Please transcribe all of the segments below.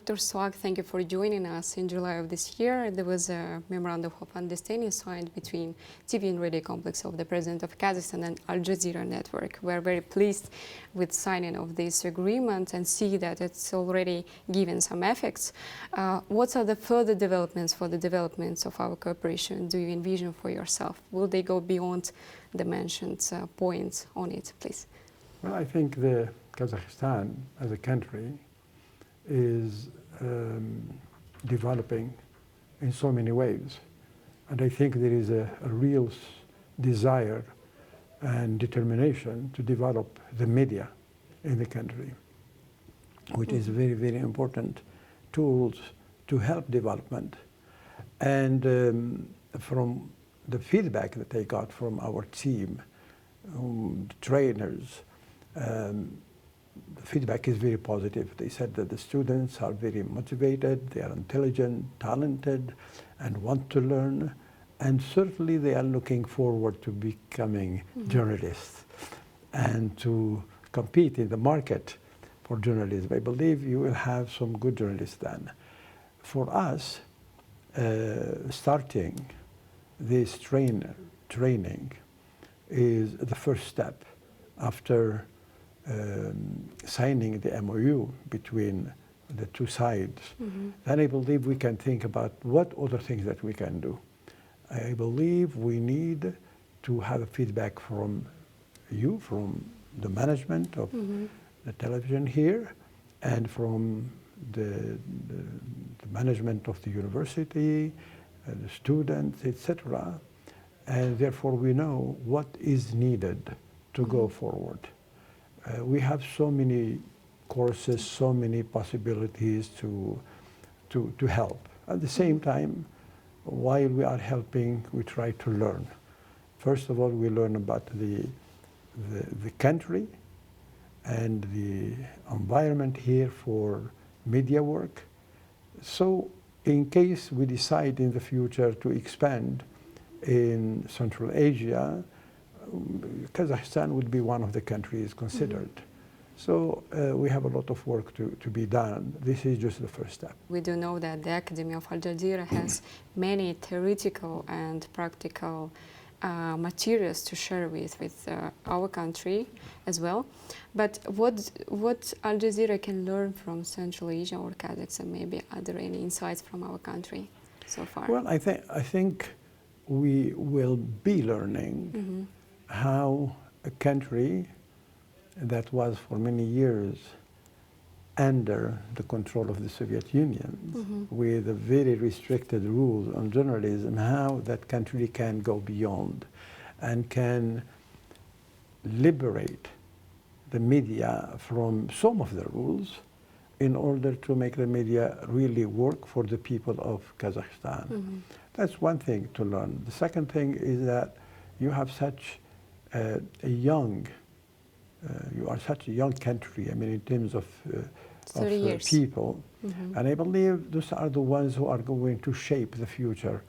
Dr. Souag, thank you for joining us. In July of this year, there was a memorandum of understanding signed between TV and radio complex of the President of Kazakhstan and Al Jazeera network. We are very pleased with signing of this agreement and see that it's already given some effects. What are the further developments for the developments of our cooperation do you envision for yourself? Will they go beyond the mentioned points on it, please? Well, I think the Kazakhstan as a country is developing in so many ways. And I think there is a real desire and determination to develop the media in the country, which is very, very important tools to help development. And from the feedback that I got from our team, the trainers, the feedback is very positive. They said that the students are very motivated, they are intelligent, talented, and want to learn. And certainly they are looking forward to becoming journalists and to compete in the market for journalism. I believe you will have some good journalists then. For us, starting this training is the first step after signing the MOU between the two sides. Then I believe we can think about what other things that we can do. I believe we need to have a feedback from you, from the management of the television here, and from the management of the university, the students, etc. And therefore we know what is needed to go forward. We have so many courses, so many possibilities to help. At the same time, while we are helping, we try to learn. First of all, we learn about the country and the environment here for media work. So in case we decide in the future to expand in Central Asia, Kazakhstan would be one of the countries considered. So we have a lot of work to be done. This is just the first step. We do know that the Academy of Al Jazeera has many theoretical and practical materials to share with our country as well. But what Al Jazeera can learn from Central Asia or Kazakhstan? Maybe are there any insights from our country so far? Well, I think we will be learning how a country that was for many years under the control of the Soviet Union with a very restricted rules on journalism, how that country can go beyond and can liberate the media from some of the rules in order to make the media really work for the people of Kazakhstan. That's one thing to learn. The second thing is that you have such you are such a young country, I mean, in terms of people. And I believe those are the ones who are going to shape the future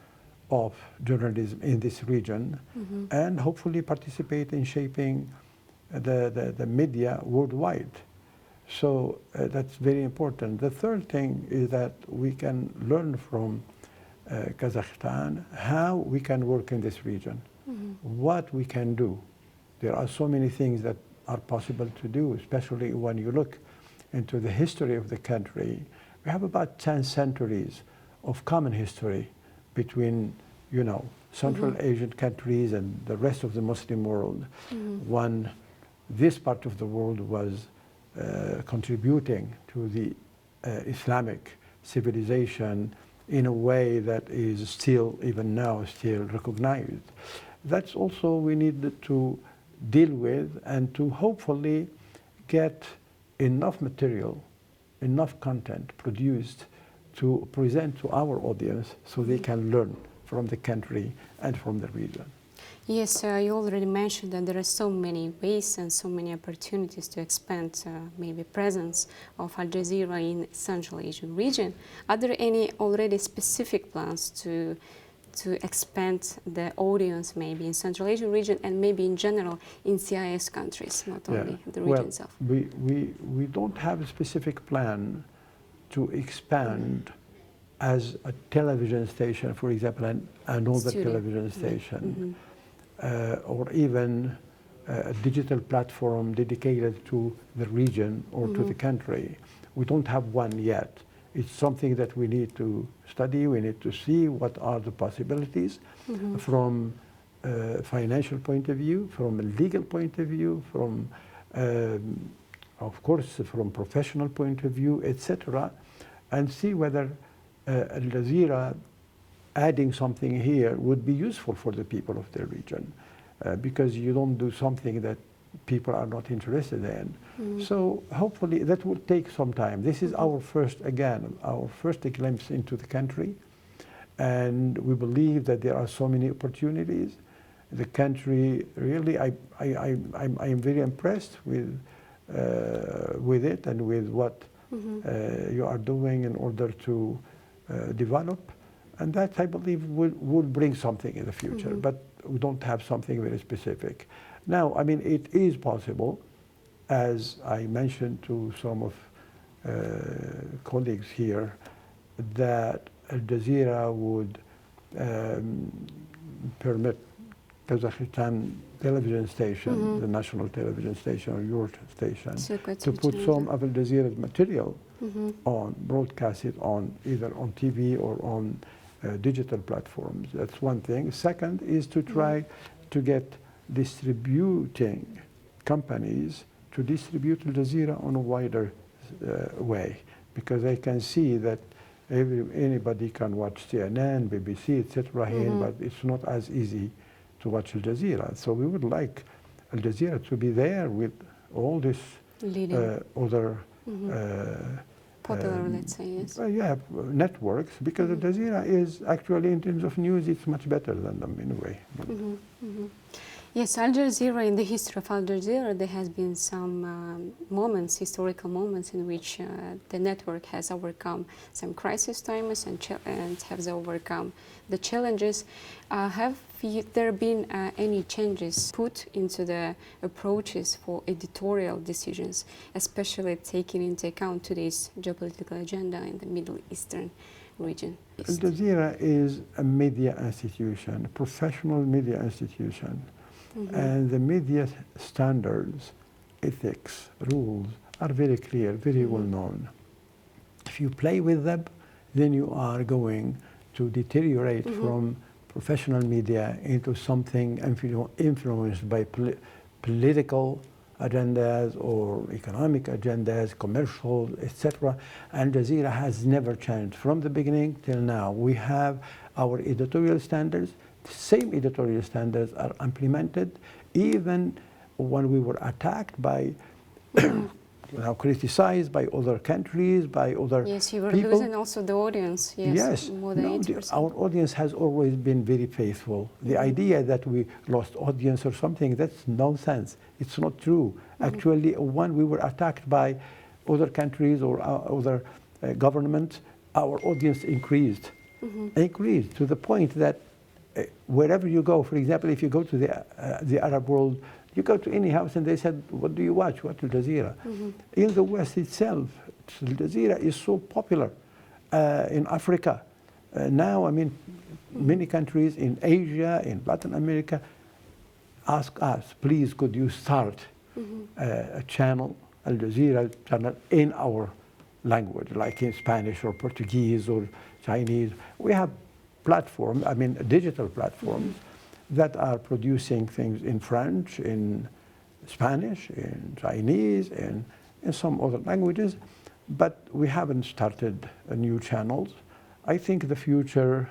of journalism in this region and hopefully participate in shaping the media worldwide. So that's very important. The third thing is that we can learn from Kazakhstan how we can work in this region, what we can do. There are so many things that are possible to do, especially when you look into the history of the country. We have about 10 centuries of common history between, Central Asian countries and the rest of the Muslim world. When this part of the world was contributing to the Islamic civilization in a way that is still, even now, still recognized. That's also we need to deal with and to hopefully get enough material, enough content produced to present to our audience so they can learn from the country and from the region. Yes, you already mentioned that there are so many ways and so many opportunities to expand maybe presence of Al Jazeera in Central Asian region. Are there any already specific plans to expand the audience maybe in Central Asian region and maybe in general in CIS countries, not only the region itself? We don't have a specific plan to expand as a television station, for example, another television station, or even a digital platform dedicated to the region or to the country. We don't have one yet. It's something that we need to study. We need to see what are the possibilities from a financial point of view, from a legal point of view, from, of course, from professional point of view, etc., and see whether Al Jazeera adding something here would be useful for the people of the region, because you don't do something that people are not interested in. So hopefully that will take some time. This is our first glimpse into the country, and we believe that there are so many opportunities. The country really, I am very impressed with it and with what you are doing in order to develop, and that I believe will bring something in the future. But we don't have something very specific. Now, I mean, it is possible, as I mentioned to some of colleagues here, that Al Jazeera would permit Kazakhstan television station, the national television station or your station, to put some of Al Jazeera's material on, broadcast it on either on TV or on digital platforms. That's one thing. Second is to try to get distributing companies to distribute Al Jazeera on a wider way, because I can see that anybody can watch CNN, BBC, etc. here, but it's not as easy to watch Al Jazeera. So we would like Al Jazeera to be there with all this other popular, let's say, yes. Networks, because Al Jazeera is actually, in terms of news, it's much better than them in a way. Yes, Al Jazeera, in the history of Al Jazeera, there has been some moments, historical moments, in which the network has overcome some crisis times and has overcome the challenges. Have there been any changes put into the approaches for editorial decisions, especially taking into account today's geopolitical agenda in the Middle Eastern region? Al Jazeera is a media institution, a professional media institution. And the media standards, ethics, rules are very clear, very well known. If you play with them, then you are going to deteriorate from professional media into something influenced by political agendas or economic agendas, commercial, etc. And Al Jazeera has never changed from the beginning till now. We have our editorial standards. The same editorial standards are implemented, even when we were attacked by, criticized by other countries, by other people. Yes, you were losing also the audience. Yes, more than 80%. Our audience has always been very faithful. The idea that we lost audience or something, that's nonsense. It's not true. Actually, when we were attacked by other countries or other governments, our audience increased. Increased to the point that wherever you go, for example, if you go to the Arab world, you go to any house and they said, what do you watch? What Al Jazeera? In the West itself, Al Jazeera is so popular. In Africa, now, I mean, many countries in Asia, in Latin America, ask us, please, could you start a channel, Al Jazeera channel, in our language, like in Spanish or Portuguese or Chinese. We have platforms, I mean digital platforms, that are producing things in French, in Spanish, in Chinese, and in some other languages, but we haven't started new channels. I think the future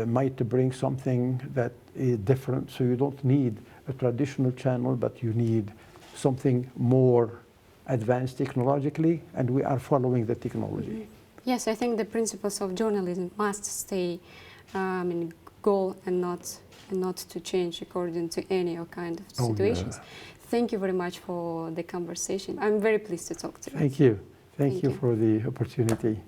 might bring something that is different, so you don't need a traditional channel, but you need something more advanced technologically, and we are following the technology. Yes, I think the principles of journalism must stay goal and not to change according to any kind of situations. Thank you very much for the conversation. I'm very pleased to talk to you. Thank you. Thank you for the opportunity.